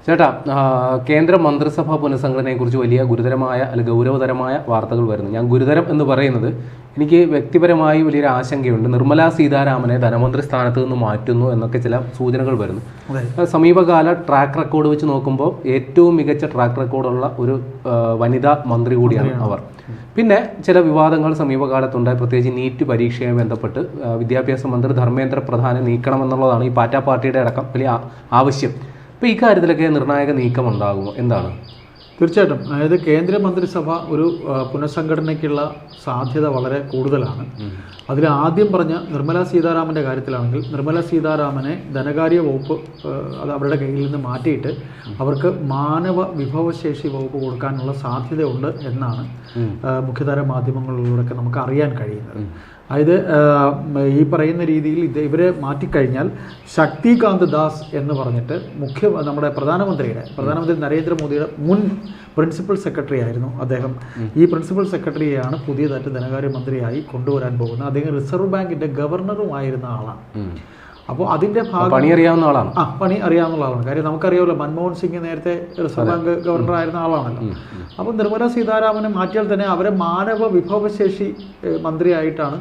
ചേട്ടാ, കേന്ദ്ര മന്ത്രിസഭാ പുനഃസംഘടനയെക്കുറിച്ച് വലിയ ഗുരുതരമായ അല്ലെങ്കിൽ ഗൗരവതരമായ വാർത്തകൾ വരുന്നു. ഞാൻ ഗുരുതരം എന്ന് പറയുന്നത് എനിക്ക് വ്യക്തിപരമായി വലിയൊരു ആശങ്കയുണ്ട്. നിർമ്മലാ സീതാരാമനെ ധനമന്ത്രി സ്ഥാനത്ത് നിന്ന് മാറ്റുന്നു എന്നൊക്കെ ചില സൂചനകൾ വരുന്നു. സമീപകാല ട്രാക്ക് റെക്കോർഡ് വെച്ച് നോക്കുമ്പോൾ ഏറ്റവും മികച്ച ട്രാക്ക് റെക്കോർഡുള്ള ഒരു വനിതാ മന്ത്രി കൂടിയാണ് അവർ. പിന്നെ ചില വിവാദങ്ങൾ സമീപകാലത്തുണ്ടായി, പ്രത്യേകിച്ച് നീറ്റ് പരീക്ഷയുമായി ബന്ധപ്പെട്ട് വിദ്യാഭ്യാസ മന്ത്രി ധർമ്മേന്ദ്ര പ്രധാനെ നീക്കണമെന്നുള്ളതാണ് ഈ പാർട്ടി പാർട്ടിയുടെ അടക്കം വലിയ ആവശ്യം. അപ്പോൾ ഈ കാര്യത്തിലൊക്കെ നിർണായക നീക്കം ഉണ്ടാകുമോ? എന്താണ്? തീർച്ചയായിട്ടും. അതായത് കേന്ദ്ര മന്ത്രിസഭ ഒരു പുനഃസംഘടനയ്ക്കുള്ള സാധ്യത വളരെ കൂടുതലാണ്. അതിൽ ആദ്യം പറഞ്ഞ നിർമ്മലാ സീതാരാമൻ്റെ കാര്യത്തിലാണെങ്കിൽ നിർമ്മലാ സീതാരാമനെ ധനകാര്യ വകുപ്പ് അത് അവരുടെ കയ്യിൽ നിന്ന് മാറ്റിയിട്ട് അവർക്ക് മാനവ വിഭവശേഷി വകുപ്പ് കൊടുക്കാനുള്ള സാധ്യതയുണ്ട് എന്നാണ് മുഖ്യധാര മാധ്യമങ്ങളിലൂടെയൊക്കെ നമുക്ക് അറിയാൻ കഴിയുന്നത്. അതായത് ഈ പറയുന്ന രീതിയിൽ ഇവരെ മാറ്റിക്കഴിഞ്ഞാൽ ശക്തികാന്ത് ദാസ് എന്ന് പറഞ്ഞിട്ട് നമ്മുടെ പ്രധാനമന്ത്രി നരേന്ദ്രമോദിയുടെ മുൻ പ്രിൻസിപ്പൽ സെക്രട്ടറി ആയിരുന്നു അദ്ദേഹം. ഈ പ്രിൻസിപ്പൽ സെക്രട്ടറിയെയാണ് പുതിയതായിട്ട് ധനകാര്യമന്ത്രിയായി കൊണ്ടുവരാൻ പോകുന്നത്. അദ്ദേഹം റിസർവ് ബാങ്കിന്റെ ഗവർണറുമായിരുന്ന ആളാണ്. അപ്പോൾ അതിന്റെ പണി അറിയാവുന്ന ആളാണ്. പണി അറിയാവുന്ന ആളാണ്. കാര്യം നമുക്കറിയാമല്ലോ, മൻമോഹൻ സിംഗ് നേരത്തെ റിസർവ് ബാങ്ക് ഗവർണർ ആയിരുന്ന ആളാണല്ലോ. അപ്പോൾ നിർമ്മലാ സീതാരാമനെ മാറ്റിയാൽ തന്നെ അവരെ മാനവ വിഭവശേഷി മന്ത്രിയായിട്ടാണ്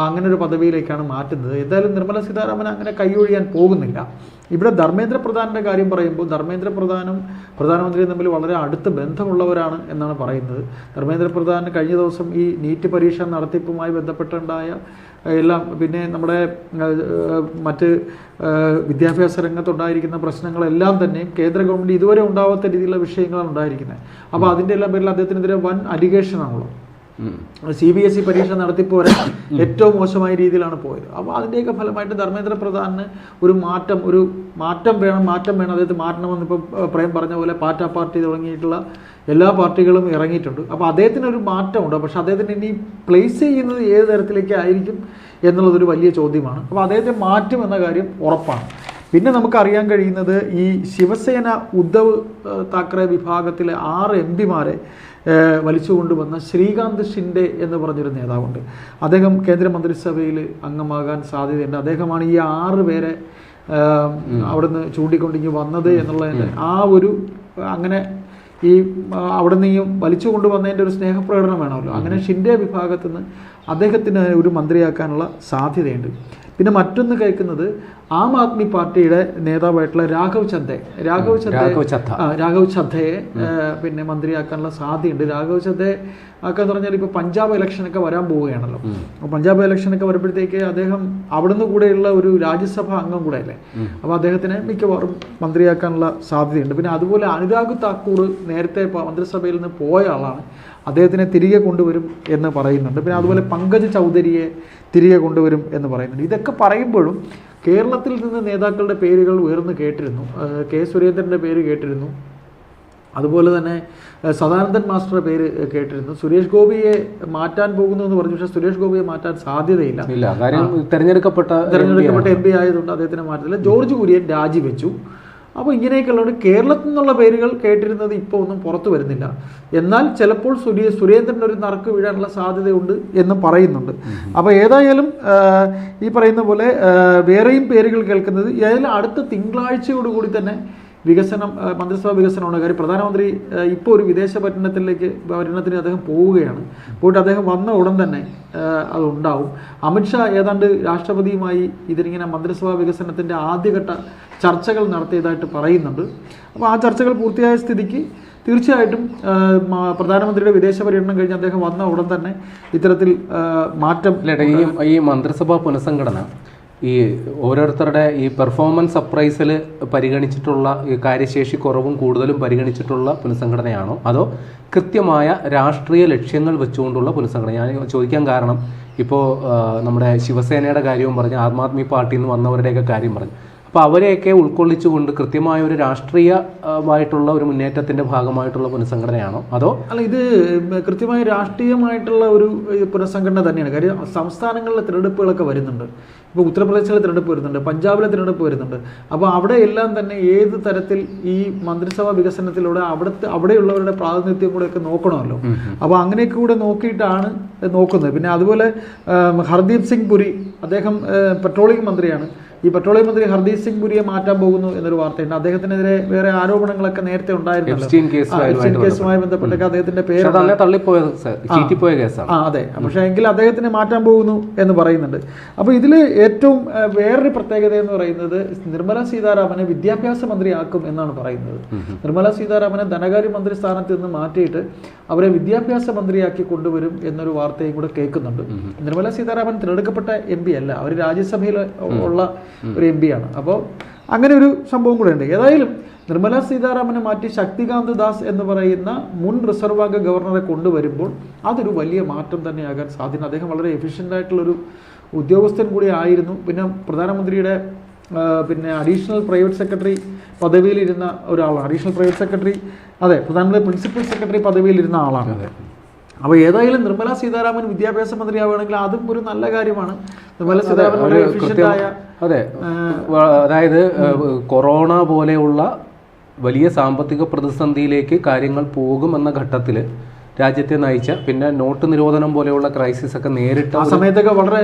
അങ്ങനെ ഒരു പദവിയിലേക്കാണ് മാറ്റുന്നത്. എന്തായാലും നിർമ്മലാ സീതാരാമൻ അങ്ങനെ കൈയൊഴിയാൻ പോകുന്നില്ല. ഇവിടെ ധർമ്മേന്ദ്ര പ്രധാന്റെ കാര്യം പറയുമ്പോൾ ധർമ്മേന്ദ്ര പ്രധാനും പ്രധാനമന്ത്രിയും തമ്മിൽ വളരെ അടുത്ത ബന്ധമുള്ളവരാണ് എന്നാണ് പറയുന്നത്. ധർമ്മേന്ദ്ര പ്രധാൻ കഴിഞ്ഞ ദിവസം ഈ നീറ്റ് പരീക്ഷ നടത്തിപ്പുമായി ബന്ധപ്പെട്ടുണ്ടായ എല്ലാം, പിന്നെ നമ്മുടെ മറ്റ് വിദ്യാഭ്യാസ രംഗത്തുണ്ടായിരിക്കുന്ന പ്രശ്നങ്ങളെല്ലാം തന്നെ കേന്ദ്ര ഗവൺമെൻറ് ഇതുവരെ ഉണ്ടാവാത്ത രീതിയിലുള്ള വിഷയങ്ങളാണ് ഉണ്ടായിരിക്കുന്നത്. അപ്പോൾ അതിൻ്റെ എല്ലാം പേരിൽ അദ്ദേഹത്തിനെതിരെ വൻ അലിഗേഷനാണല്ലോ. CBSE പരീക്ഷ നടത്തിപ്പ് വരെ ഏറ്റവും മോശമായ രീതിയിലാണ് പോയത്. അപ്പോൾ അതിൻ്റെയൊക്കെ ഫലമായിട്ട് ധർമ്മേന്ദ്ര പ്രധാനിന് ഒരു മാറ്റം വേണം, അദ്ദേഹത്തെ മാറ്റണമെന്ന് ഇപ്പോൾ പ്രേം പറഞ്ഞ പോലെ പാർട്ടി തുടങ്ങിയിട്ടുള്ള എല്ലാ പാർട്ടികളും ഇറങ്ങിയിട്ടുണ്ട്. അപ്പോൾ അദ്ദേഹത്തിനൊരു മാറ്റമുണ്ട്. പക്ഷെ അദ്ദേഹത്തിന് ഇനി പ്ലേസ് ചെയ്യുന്നത് ഏത് തരത്തിലേക്കായിരിക്കും എന്നുള്ളതൊരു വലിയ ചോദ്യമാണ്. അപ്പോൾ അദ്ദേഹത്തെ മാറ്റും എന്ന കാര്യം ഉറപ്പാണ്. പിന്നെ നമുക്കറിയാൻ കഴിയുന്നത് ഈ ശിവസേന ഉദ്ധവ് താക്കറെ വിഭാഗത്തിലെ 6 MP വലിച്ചുകൊണ്ടുവന്ന ശ്രീകാന്ത് ഷിൻഡെ എന്ന് പറഞ്ഞൊരു നേതാവുണ്ട്. അദ്ദേഹം കേന്ദ്രമന്ത്രിസഭയിൽ അംഗമാകാൻ സാധ്യതയുണ്ട്. അദ്ദേഹമാണ് ഈ 6 പേരെ അവിടുന്ന് ചൂണ്ടിക്കൊണ്ടിങ്ങി വന്നത് എന്നുള്ളതിൻ്റെ അങ്ങനെ ഈ അവിടെ നിന്ന് ഈ വലിച്ചു കൊണ്ടുവന്നതിൻ്റെ ഒരു സ്നേഹപ്രകടനം വേണമല്ലോ. അങ്ങനെ ഷിൻഡെ വിഭാഗത്തിൽ നിന്ന് അദ്ദേഹത്തിന് ഒരു മന്ത്രിയാക്കാനുള്ള സാധ്യതയുണ്ട്. പിന്നെ മറ്റൊന്ന് കേൾക്കുന്നത് ആം ആദ്മി പാർട്ടിയുടെ നേതാവായിട്ടുള്ള രാഘവ് ചദ്ധയെ പിന്നെ മന്ത്രിയാക്കാനുള്ള സാധ്യതയുണ്ട്. രാഘവ് ചദ്ധയെ ആക്കാന്ന് പറഞ്ഞാൽ ഇപ്പോൾ പഞ്ചാബ് ഇലക്ഷനൊക്കെ വരാൻ പോവുകയാണല്ലോ. അപ്പോൾ പഞ്ചാബ് ഇലക്ഷനൊക്കെ വരുമ്പോഴത്തേക്ക് അദ്ദേഹം അവിടുന്ന് കൂടെയുള്ള ഒരു രാജ്യസഭാ അംഗം കൂടെ അല്ലേ. അപ്പോൾ അദ്ദേഹത്തിനെ മിക്കവാറും മന്ത്രിയാക്കാനുള്ള സാധ്യതയുണ്ട്. പിന്നെ അതുപോലെ അനുരാഗ് താക്കൂർ നേരത്തെ മന്ത്രിസഭയിൽ നിന്ന് പോയ ആളാണ്. അദ്ദേഹത്തിനെ തിരികെ കൊണ്ടുവരും എന്ന് പറയുന്നുണ്ട്. പിന്നെ അതുപോലെ പങ്കജ് ചൗധരിയെ തിരികെ കൊണ്ടുവരും എന്ന് പറയുന്നുണ്ട്. ഇതൊക്കെ പറയുമ്പോഴും കേരളത്തിൽ നിന്ന് നേതാക്കളുടെ പേരുകൾ ഉയർന്നു കേട്ടിരുന്നു. കെ സുരേന്ദ്രൻ്റെ പേര് കേട്ടിരുന്നു. അതുപോലെ തന്നെ സദാനന്ദൻ മാസ്റ്ററുടെ പേര് കേട്ടിരുന്നു. സുരേഷ് ഗോപിയെ മാറ്റാൻ പോകുന്നു എന്ന് പറഞ്ഞു. പക്ഷേ സുരേഷ് ഗോപിയെ മാറ്റാൻ സാധ്യതയില്ല. തെരഞ്ഞെടുക്കപ്പെട്ട MP ആയതുകൊണ്ട് അദ്ദേഹത്തിനെ മാറ്റത്തില്ല. ജോർജ് കുര്യൻ രാജിവെച്ചു. അപ്പോൾ ഇങ്ങനെയൊക്കെയുള്ളത് കേരളത്തിൽ നിന്നുള്ള പേരുകൾ കേട്ടിരുന്നത് ഇപ്പോൾ ഒന്നും പുറത്തു വരുന്നില്ല. എന്നാൽ ചിലപ്പോൾ സുരേന്ദ്രൻ ഒരു നറുക്ക് വീഴാനുള്ള സാധ്യതയുണ്ട് എന്ന് പറയുന്നുണ്ട്. അപ്പോൾ ഏതായാലും ഈ പറയുന്ന പോലെ വേറെയും പേരുകൾ കേൾക്കുന്നത് ഏതായാലും അടുത്ത തിങ്കളാഴ്ചയോടുകൂടി തന്നെ മന്ത്രിസഭാ വികസനമാണ്. കാര്യം പ്രധാനമന്ത്രി ഇപ്പോൾ ഒരു വിദേശ പര്യടനത്തിന് അദ്ദേഹം പോവുകയാണ്. പോയിട്ട് അദ്ദേഹം വന്ന ഉടൻ തന്നെ അതുണ്ടാവും. അമിത്ഷാ ഏതാണ്ട് രാഷ്ട്രപതിയുമായി ഇതിനിങ്ങനെ മന്ത്രിസഭാ വികസനത്തിൻ്റെ ആദ്യഘട്ട ചർച്ചകൾ നടത്തിയതായിട്ട് പറയുന്നുണ്ട്. അപ്പോൾ ആ ചർച്ചകൾ പൂർത്തിയായ സ്ഥിതിക്ക് തീർച്ചയായിട്ടും പ്രധാനമന്ത്രിയുടെ വിദേശ പര്യടനം കഴിഞ്ഞ് അദ്ദേഹം വന്ന ഉടൻ തന്നെ ഇത്തരത്തിൽ മാറ്റം. ഈ മന്ത്രിസഭാ പുനഃസംഘടന ഈ ഓരോരുത്തരുടെ ഈ പെർഫോമൻസ് അപ്രൈസിൽ പരിഗണിച്ചിട്ടുള്ള ഈ കാര്യശേഷി കുറവും കൂടുതലും പരിഗണിച്ചിട്ടുള്ള പുനഃസംഘടനയാണോ, അതോ കൃത്യമായ രാഷ്ട്രീയ ലക്ഷ്യങ്ങൾ വെച്ചുകൊണ്ടുള്ള പുനഃസംഘടന? ഞാൻ ചോദിക്കാൻ കാരണം, ഇപ്പോൾ നമ്മുടെ ശിവസേനയുടെ കാര്യവും പറഞ്ഞ് ആം ആദ്മി പാർട്ടിയിൽ നിന്ന് വന്നവരുടെയൊക്കെ കാര്യം പറഞ്ഞു. അപ്പോൾ അവരെയൊക്കെ ഉൾക്കൊള്ളിച്ചുകൊണ്ട് കൃത്യമായ ഒരു രാഷ്ട്രീയമായിട്ടുള്ള ഒരു മുന്നേറ്റത്തിൻ്റെ ഭാഗമായിട്ടുള്ള പുനഃസംഘടനയാണോ, അതോ അല്ല ഇത് കൃത്യമായ രാഷ്ട്രീയമായിട്ടുള്ള ഒരു പുനഃസംഘടന തന്നെയാണ്? കാര്യം സംസ്ഥാനങ്ങളിലെ തിരഞ്ഞെടുപ്പുകളൊക്കെ വരുന്നുണ്ട്. ഇപ്പോൾ ഉത്തർപ്രദേശിലെ തിരഞ്ഞെടുപ്പ് വരുന്നുണ്ട്, പഞ്ചാബിലെ തിരഞ്ഞെടുപ്പ് വരുന്നുണ്ട്. അപ്പോൾ അവിടെ എല്ലാം തന്നെ ഏത് തരത്തിൽ ഈ മന്ത്രിസഭാ വികസനത്തിലൂടെ അവിടെയുള്ളവരുടെ പ്രാതിനിധ്യം കൂടെയൊക്കെ നോക്കണമല്ലോ. അപ്പോൾ അങ്ങനെയൊക്കെ കൂടെ നോക്കിയിട്ടാണ് നോക്കുന്നത്. പിന്നെ അതുപോലെ ഹർദീപ് സിംഗ് പുരി, അദ്ദേഹം പെട്രോളിയം മന്ത്രിയാണ്. ഈ പെട്രോളിയം മന്ത്രി ഹർദീപ് സിംഗ് പുരിയെ മാറ്റാൻ പോകുന്നു എന്നൊരു വാർത്തയുണ്ട്. അദ്ദേഹത്തിനെതിരെ വേറെ ആരോപണങ്ങളൊക്കെ നേരത്തെ ഉണ്ടായിരുന്നല്ലോ. കേസുമായി ബന്ധപ്പെട്ടൊക്കെ അദ്ദേഹത്തിന്റെ പേര് അതെ. പക്ഷേ എങ്കിൽ അദ്ദേഹത്തിനെ മാറ്റാൻ പോകുന്നു എന്ന് പറയുന്നുണ്ട്. അപ്പോൾ ഇതിൽ ഏറ്റവും വേറൊരു പ്രത്യേകത എന്ന് പറയുന്നത് നിർമ്മല സീതാരാമനെ വിദ്യാഭ്യാസ മന്ത്രിയാക്കും എന്നാണ് പറയുന്നത്. നിർമ്മല സീതാരാമനെ ധനകാര്യ മന്ത്രി സ്ഥാനത്ത് നിന്ന് മാറ്റിയിട്ട് അവരെ വിദ്യാഭ്യാസ മന്ത്രിയാക്കി കൊണ്ടുവരും എന്നൊരു വാർത്തയും കൂടെ കേൾക്കുന്നുണ്ട്. നിർമ്മല സീതാരാമൻ തിരഞ്ഞെടുക്കപ്പെട്ട MP അല്ല, അവർ രാജ്യസഭയിൽ ഉള്ള ഒരു MP ആണ്. അപ്പോൾ അങ്ങനെ ഒരു സംഭവം കൂടെ ഉണ്ട്. ഏതായാലും നിർമ്മല സീതാരാമനെ മാറ്റി ശക്തികാന്ത് ദാസ് എന്ന് പറയുന്ന മുൻ റിസർവ് ബാങ്ക് ഗവർണറെ കൊണ്ടുവരുമ്പോൾ അതൊരു വലിയ മാറ്റം തന്നെയാകാൻ സാധ്യത. അദ്ദേഹം വളരെ എഫിഷ്യൻ്റ് ആയിട്ടുള്ളൊരു ഉദ്യോഗസ്ഥൻ കൂടി ആയിരുന്നു. പിന്നെ പ്രധാനമന്ത്രിയുടെ അഡീഷണൽ പ്രൈവറ്റ് സെക്രട്ടറി പദവിയിലിരുന്ന ഒരാളാണ്. അഡീഷണൽ പ്രൈവറ്റ് സെക്രട്ടറി, അതെ, പ്രധാനമന്ത്രി പ്രിൻസിപ്പൽ സെക്രട്ടറി പദവിയിലിരുന്ന ആളാണ്. അപ്പോൾ ഏതായാലും നിർമ്മല സീതാരാമൻ വിദ്യാഭ്യാസ മന്ത്രിയാവുകയാണെങ്കിൽ അതും ഒരു നല്ല കാര്യമാണ്. നിർമ്മല സീതാരാമൻ വളരെ എഫിഷ്യൻ്റായ, അതെ, അതായത് കൊറോണ പോലെയുള്ള വലിയ സാമ്പത്തിക പ്രതിസന്ധിയിലേക്ക് കാര്യങ്ങൾ പോകുമെന്ന ഘട്ടത്തിൽ രാജ്യത്തെ നയിച്ച, പിന്നെ നോട്ട് നിരോധനം പോലെയുള്ള ക്രൈസിസ് ഒക്കെ നേരിട്ട ആ സമയത്തൊക്കെ വളരെ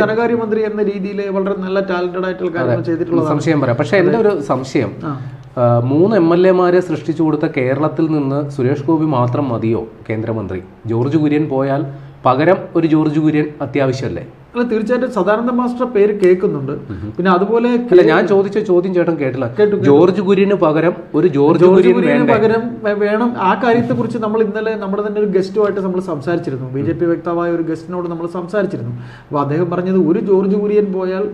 ധനകാര്യമന്ത്രി എന്ന രീതിയിൽ വളരെ നല്ല ടാലന്റഡ് ആയിട്ടുള്ള കാര്യങ്ങൾ ചെയ്തിട്ടുള്ള സംശയം പറയാം. പക്ഷെ എൻ്റെ ഒരു സംശയം, 3 MLA-മാരെ സൃഷ്ടിച്ചു കൊടുത്ത കേരളത്തിൽ നിന്ന് സുരേഷ് ഗോപി മാത്രം മതിയോ കേന്ദ്രമന്ത്രി? ജോർജ് കുര്യൻ പോയാൽ പകരം ഒരു ജോർജ് കുര്യൻ അത്യാവശ്യമല്ലേ? അല്ല, തീർച്ചയായിട്ടും സദാനന്ദ മാസ്റ്റർ പേര് കേൾക്കുന്നുണ്ട്. പിന്നെ അതുപോലെ ഞാൻ ചോദിച്ച ചോദ്യം ചേട്ടൻ കേട്ടില്ല. ജോർജ് കുര്യന് പകരം ഒരു ജോർജ് കുര്യന് പകരം വേണം. ആ കാര്യത്തെക്കുറിച്ച് നമ്മൾ ഇന്നലെ നമ്മുടെ തന്നെ ഒരു ഗസ്റ്റുമായിട്ട് നമ്മൾ സംസാരിച്ചിരുന്നു. BJP വക്താവായ ഒരു ഗസ്റ്റിനോട് നമ്മൾ സംസാരിച്ചിരുന്നു. അപ്പോൾ അദ്ദേഹം പറഞ്ഞത് ഒരു ജോർജ് കുര്യൻ പോയാൽ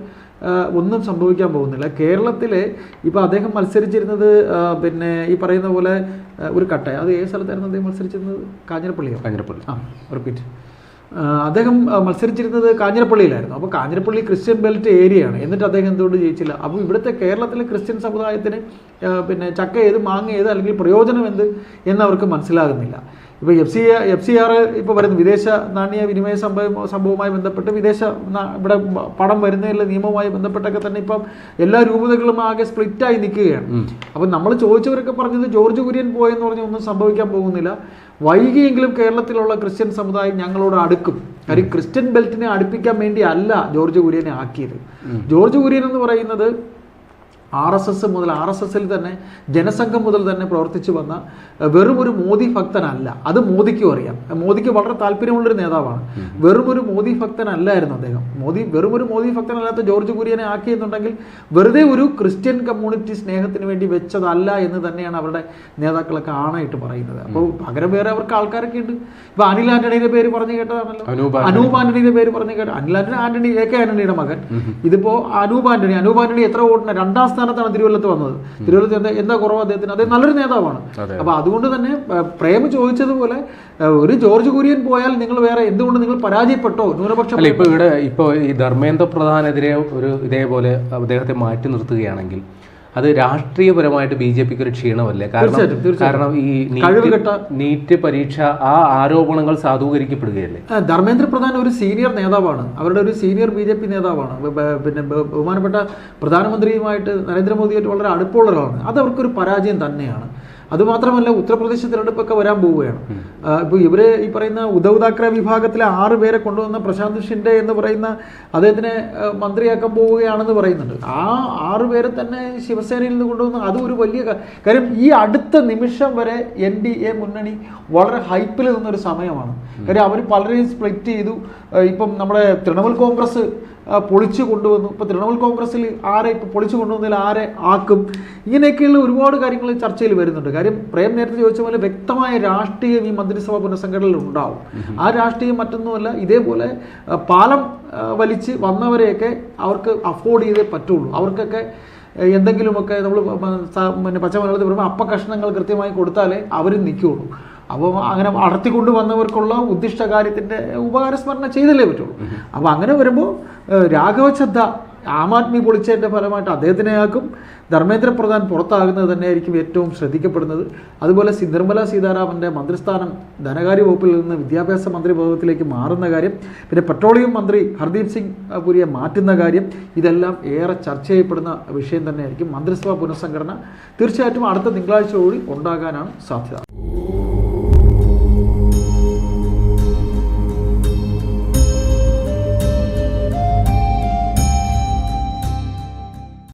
ഒന്നും സംഭവിക്കാൻ പോകുന്നില്ല. കേരളത്തിലെ ഇപ്പോൾ അദ്ദേഹം മത്സരിച്ചിരുന്നത് ഈ പറയുന്ന പോലെ ഒരു കട്ട, അത് ഏത് സ്ഥലത്തായിരുന്നു അദ്ദേഹം മത്സരിച്ചിരുന്നത്? കാഞ്ഞിരപ്പള്ളി. റിപ്പീറ്റ്. അദ്ദേഹം മത്സരിച്ചിരുന്നത് കാഞ്ഞിരപ്പള്ളിയിലായിരുന്നു. അപ്പോൾ കാഞ്ഞിരപ്പള്ളി ക്രിസ്ത്യൻ ബെൽറ്റ് ഏരിയയാണ്. എന്നിട്ട് അദ്ദേഹം എന്തുകൊണ്ട് ജയിച്ചില്ല? അപ്പോൾ ഇവിടുത്തെ കേരളത്തിലെ ക്രിസ്ത്യൻ സമുദായത്തിന് ചക്ക ഏത് മാങ്ങ ഏത് അല്ലെങ്കിൽ പ്രയോജനം എന്ത് എന്നവർക്ക് മനസ്സിലാകുന്നില്ല. ഇപ്പോൾ FCR ഇപ്പോൾ വരുന്നു, വിദേശ നാണ്യ വിനിമയ സംഭവവുമായി ബന്ധപ്പെട്ട് ഇവിടെ പണം വരുന്നതിലുള്ള നിയമവുമായി ബന്ധപ്പെട്ടൊക്കെ തന്നെ ഇപ്പം എല്ലാ രൂപതകളും ആകെ സ്പ്ലിറ്റായി നിൽക്കുകയാണ്. അപ്പം നമ്മൾ ചോദിച്ചവരൊക്കെ പറഞ്ഞത് ജോർജ് കുര്യൻ പോയെന്ന് പറഞ്ഞാൽ ഒന്നും സംഭവിക്കാൻ പോകുന്നില്ല. വൈകിയെങ്കിലും കേരളത്തിലുള്ള ക്രിസ്ത്യൻ സമുദായം ഞങ്ങളോട് അടുക്കും. കാര്യം ക്രിസ്ത്യൻ ബെൽറ്റിനെ അടുപ്പിക്കാൻ വേണ്ടി അല്ല ജോർജ് കുര്യനെ ആക്കിയത്. ജോർജ് കുര്യൻ എന്ന് പറയുന്നത് RSS മുതൽ RSSൽ തന്നെ ജനസംഘം മുതൽ തന്നെ പ്രവർത്തിച്ചു വന്ന വെറും ഒരു മോദി ഭക്തനല്ല. അത് മോദിക്കും അറിയാം. മോദിക്ക് വളരെ താല്പര്യമുള്ളൊരു നേതാവാണ്. വെറും ഒരു മോദി ഭക്തനല്ലായിരുന്നു അദ്ദേഹം. വെറും ഒരു മോദി ഭക്തനല്ലാത്ത ജോർജ് കുര്യനെ ആക്കിയെന്നുണ്ടെങ്കിൽ വെറുതെ ഒരു ക്രിസ്ത്യൻ കമ്മ്യൂണിറ്റി സ്നേഹത്തിന് വേണ്ടി വെച്ചതല്ല എന്ന് തന്നെയാണ് അവരുടെ നേതാക്കളൊക്കെ ആണായിട്ട് പറയുന്നത്. അപ്പോൾ പകരം വേറെ അവർക്ക് ആൾക്കാരൊക്കെ ഉണ്ട്. ഇപ്പോൾ അനിൽ ആന്റണിയുടെ പേര് പറഞ്ഞു കേട്ടതാണല്ലോ, അനൂപ് ആന്റണിയുടെ പേര് പറഞ്ഞു കേട്ടത്. അനിൽ ആന്റണി AK ആന്റണിയുടെ മകൻ. ഇതിപ്പോൾ അനൂപ് ആന്റണി എത്ര വോട്ടിന് 2ാം സ്ഥാനത്താണ് തിരുവല്ലത്ത് വന്നത്. തിരുവല്ലത്ത് എന്താ കുറവ് അദ്ദേഹത്തിന്? അദ്ദേഹം നല്ലൊരു നേതാവാണ്. അപ്പൊ അതുകൊണ്ട് തന്നെ പ്രേം ചോദിച്ചതുപോലെ ഒരു ജോർജ് കുര്യൻ പോയാൽ നിങ്ങൾ വേറെ എന്തുകൊണ്ട് നിങ്ങൾ പരാജയപ്പെട്ടോ? ന്യൂനപക്ഷം ഇപ്പൊ ഈ ധർമ്മേന്ദ്ര പ്രധാനെതിരെ ഒരു ഇതേപോലെ അദ്ദേഹത്തെ മാറ്റി നിർത്തുകയാണെങ്കിൽ അത് രാഷ്ട്രീയപരമായിട്ട് BJPക്ക് ഒരു ക്ഷീണമല്ലേ? കാരണം ഈ നീറ്റ് പരീക്ഷ ആ ആരോപണങ്ങൾ സാധൂകരിക്കപ്പെടുകയല്ലേ? ധർമ്മേന്ദ്ര പ്രധാൻ ഒരു സീനിയർ നേതാവാണ്. അവരുടെ ഒരു സീനിയർ BJP നേതാവാണ്. ബഹുമാനപ്പെട്ട പ്രധാനമന്ത്രിയുമായിട്ട് നരേന്ദ്രമോദിയായിട്ട് വളരെ അടുപ്പമുള്ള ഒരാളാണ്. അത് അവർക്കൊരു പരാജയം തന്നെയാണ്. അതുമാത്രമല്ല, ഉത്തർപ്രദേശ് തിരഞ്ഞെടുപ്പൊക്കെ വരാൻ പോവുകയാണ്. ഇപ്പോൾ ഇവർ ഈ പറയുന്ന ഉദ്ധവ് താക്കറെ വിഭാഗത്തിലെ 6 പേരെ കൊണ്ടുവന്ന പ്രശാന്ത് ഷിൻഡെ എന്ന് പറയുന്ന അദ്ദേഹത്തിനെ മന്ത്രിയാക്കാൻ പോവുകയാണെന്ന് പറയുന്നുണ്ട്. ആ 6 പേരെ തന്നെ ശിവസേനയിൽ നിന്ന് കൊണ്ടുവന്ന അതും ഒരു വലിയ കാര്യം. ഈ അടുത്ത നിമിഷം വരെ NDA മുന്നണി വളരെ ഹൈപ്പിൽ നിന്നൊരു സമയമാണ്. കാര്യം അവർ പലരെയും സ്പ്ലിറ്റ് ചെയ്തു. ഇപ്പം നമ്മുടെ തൃണമൂൽ കോൺഗ്രസ് പൊളിച്ചു കൊണ്ടുവന്നു. ഇപ്പോൾ തൃണമൂൽ കോൺഗ്രസ്സിൽ ഇപ്പോൾ പൊളിച്ചു കൊണ്ടുവന്നതിൽ ആരെ ആക്കും? ഇങ്ങനെയൊക്കെയുള്ള ഒരുപാട് കാര്യങ്ങൾ ചർച്ചയിൽ വരുന്നുണ്ട്. കാര്യം പ്രേം നേരത്തെ ചോദിച്ച പോലെ വ്യക്തമായ രാഷ്ട്രീയം ഈ മന്ത്രിസഭാ പുനഃസംഘടനയിൽ ഉണ്ടാവും. ആ രാഷ്ട്രീയം മറ്റൊന്നുമല്ല, ഇതേപോലെ പാലം വലിച്ച് വന്നവരെയൊക്കെ അവർക്ക് അഫോർഡ് ചെയ്തേ പറ്റുള്ളൂ. അവർക്കൊക്കെ എന്തെങ്കിലുമൊക്കെ നമ്മൾ പച്ചമലയാളത്തിൽ പറയുമ്പോൾ അപ്പക്കഷ്ണങ്ങൾ കൃത്യമായി കൊടുത്താലേ അവരും നിൽക്കുകയുള്ളൂ. അപ്പോൾ അങ്ങനെ അടർത്തിക്കൊണ്ട് വന്നവർക്കുള്ള ഉദ്ദിഷ്ട കാര്യത്തിൻ്റെ ഉപകാരസ്മരണ ചെയ്തല്ലേ പറ്റുള്ളൂ. അപ്പോൾ അങ്ങനെ വരുമ്പോൾ രാഘവ ചദ്ദ ആം ആദ്മി പൊളിച്ചതിൻ്റെ ഫലമായിട്ട് അദ്ദേഹത്തിനെ ആക്കും. ധർമ്മേന്ദ്ര പ്രധാൻ പുറത്താകുന്നത് തന്നെയായിരിക്കും ഏറ്റവും ശ്രദ്ധിക്കപ്പെടുന്നത്. അതുപോലെ നിർമ്മല സീതാരാമൻ്റെ മന്ത്രിസ്ഥാനം ധനകാര്യ വകുപ്പിൽ നിന്ന് വിദ്യാഭ്യാസ മന്ത്രി പദത്തിലേക്ക് മാറുന്ന കാര്യം, പിന്നെ പെട്രോളിയം മന്ത്രി ഹർദീപ് സിംഗ് പുരിയെ മാറ്റുന്ന കാര്യം, ഇതെല്ലാം ഏറെ ചർച്ച ചെയ്യപ്പെടുന്ന വിഷയം തന്നെയായിരിക്കും. മന്ത്രിസഭാ പുനഃസംഘടന തീർച്ചയായിട്ടും അടുത്ത തിങ്കളാഴ്ച കൂടി ഉണ്ടാകാനാണ് സാധ്യത.